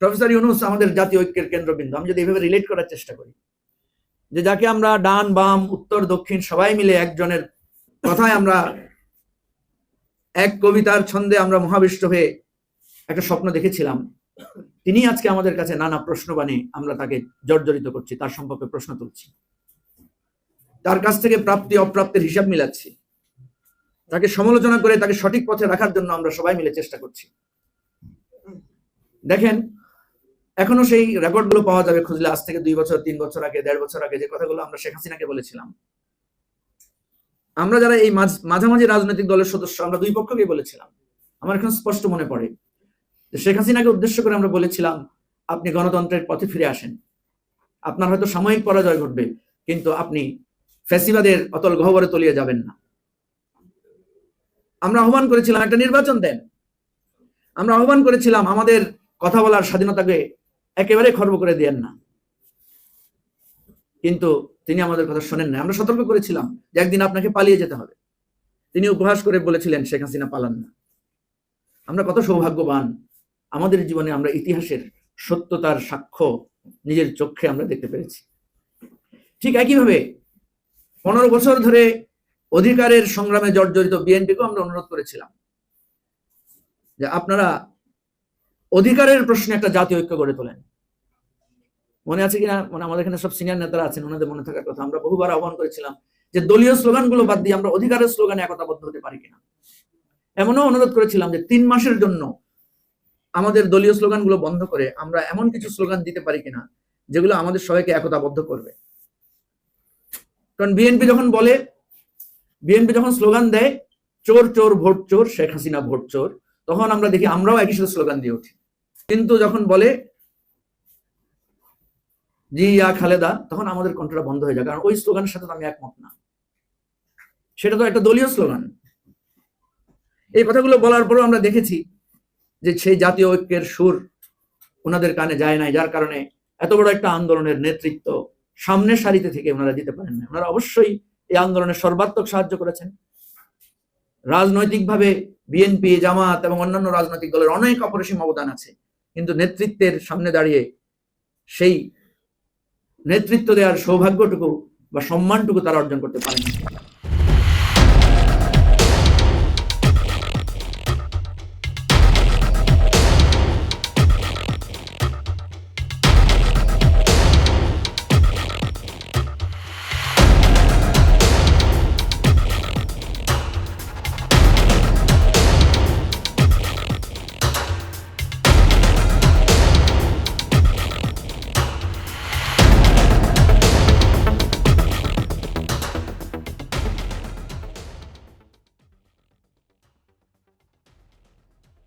Professor Yunus আমাদের জাতীয় ঐক্যের কেন্দ্রবিন্দু। আমি যদি এইভাবে রিলেট করার চেষ্টা করি, যে যাকে আমরা ডান বাম উত্তর দক্ষিণ সবাই মিলে একজনের কথায় আমরা এক কবিতার ছন্দে আমরা মহাবিষ্ট হয়ে একটা স্বপ্ন দেখেছিলাম, তিনি আজকে আমাদের কাছে নানা প্রশ্ন বানিয়ে আমরা তাকে জর্জরিত করছি, তার সম্পর্কে প্রশ্ন তুলছি, তার কাছ থেকে প্রাপ্তি অপ্রাপ্তির হিসাব মিলাচ্ছি, তাকে সমালোচনা করে তাকে সঠিক পথে রাখার জন্য আমরা সবাই মিলে চেষ্টা করছি। দেখেন, এখনো সেই রেকর্ডগুলো পাওয়া যাবে খুঁজলে, আজ থেকে 2 বছর 3 বছর আগে 1.5 বছর আগে যে কথাগুলো আমরা শেখ হাসিনাকে বলেছিলাম। আমরা যারা এই মাঝামাঝি রাজনৈতিক দলের সদস্য, আমরা দুই পক্ষকেই বলেছিলাম। আমার এখন স্পষ্ট মনে পড়ে যে শেখ হাসিনাকে উদ্দেশ্য করে আমরা বলেছিলাম, আপনি গণতন্ত্রের পথে ফিরে আসেন, আপনার হয়তো সাময়িক পরাজয় ঘটবে, কিন্তু আপনি ফ্যাসিবাদের অতল গহ্বরে তলিয়ে যাবেন না। আমরা আহ্বান করেছিলাম একটা নির্বাচন দেন, আমরা আহ্বান করেছিলাম আমাদের কথা বলার স্বাধীনতাকে একেবারে খর্ব করে দিয়েন না, কিন্তু তিনি আমাদের কথা শোনেন না। আমরা সতর্ক করেছিলাম যে একদিন আপনাকে পালিয়ে যেতে হবে, তিনি উপহাস করে বলেছিলেন শেখ হাসিনা পালান না। আমরা কত সৌভাগ্যবান, আমাদের জীবনে আমরা ইতিহাসের সত্যতার সাক্ষ্য নিজের চোখে আমরা দেখতে পেরেছি। ঠিক একইভাবে 15 বছর ধরে অধিকারের সংগ্রামে জর্জরিত বিএনপিকেও আমরা অনুরোধ করেছিলাম যে আপনারা অধিকারের প্রশ্নে একটা জাতীয় ঐক্য গড়ে তোলেন। মনে আছে কিনা, মানে আমাদের এখানে সব সিনিয়র নেতারা আছেন, ওনাদের মনে থাকার কথা, আমরা বহুবার আহ্বান করেছিলাম যে দলীয় স্লোগানগুলো বাদ দিয়ে আমরা অধিকারের স্লোগানে একতাবদ্ধ হতে পারি কিনা। এমনও অনুরোধ করেছিলাম যে 3 মাসের জন্য আমাদের দলীয় স্লোগানগুলো বন্ধ করে আমরা এমন কিছু স্লোগান দিতে পারি কিনা যেগুলো আমাদের সবাইকে একতাবদ্ধ করবে। কারণ বিএনপি যখন স্লোগান দেয় চোর চোর ভোট চোর, শেখ হাসিনা ভোট চোর, তখন আমরা দেখি আমরাও একই সাথে স্লোগান দিয়ে উঠি। কিন্তু যখন বলে জি ইয়া খালেদা, তখন আমাদের কণ্ঠটা বন্ধ হয়ে যায়, কারণ ওই স্লোগানের সাথে আমি একমত না, সেটা তো একটা দলীয় স্লোগান। এই কথাগুলো বলার পরেও আমরা দেখেছি যে সেই জাতীয় ঐক্যের সুর ওনাদের কানে যায় নাই, যার কারণে এত বড় একটা আন্দোলনের নেতৃত্ব সামনের সারিতে থেকে ওনারা দিতে পারেন না। ওনারা অবশ্যই এই আন্দোলনে সর্বাত্মক সাহায্য করেছেন। রাজনৈতিকভাবে বিএনপি, জামাত এবং অন্যান্য রাজনৈতিক দলের অনেক অপরিসীম অবদান আছে, কিন্তু নেতৃত্বের সামনে দাঁড়িয়ে সেই নেতৃত্ব দেওয়ার সৌভাগ্যটুকু বা সম্মানটুকু তারা অর্জন করতে পারেন।